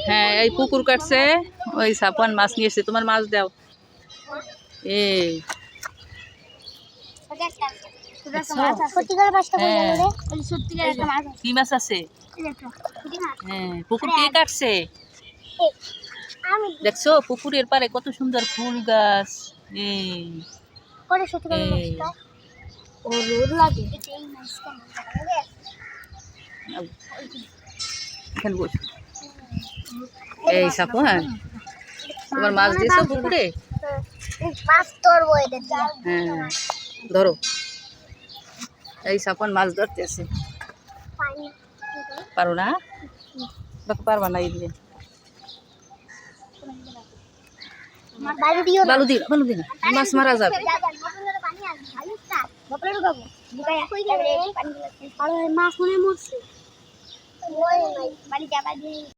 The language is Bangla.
হ্যাঁ এই পুকুর কাটছে, ওই সাপান মাছ নিয়ে এসছে। তোমার মাছ দাও। এই কি মাছ আছে? হ্যাঁ পুকুর কে কাটছে? দেখছো পুকুরের পারে কত সুন্দর ফুল গাছ। এখানে বস। এই সাপান তোমার মাছ দিয়েছো পুকুরে? হ্যাঁ ধরো। এই সাপান মাছ ধরতেছে। পারো না? পারবা না? এই দিয়ে বালু দিই, বালু দিই না, মাছ মারা যাবে। মাছ মনে মরছে।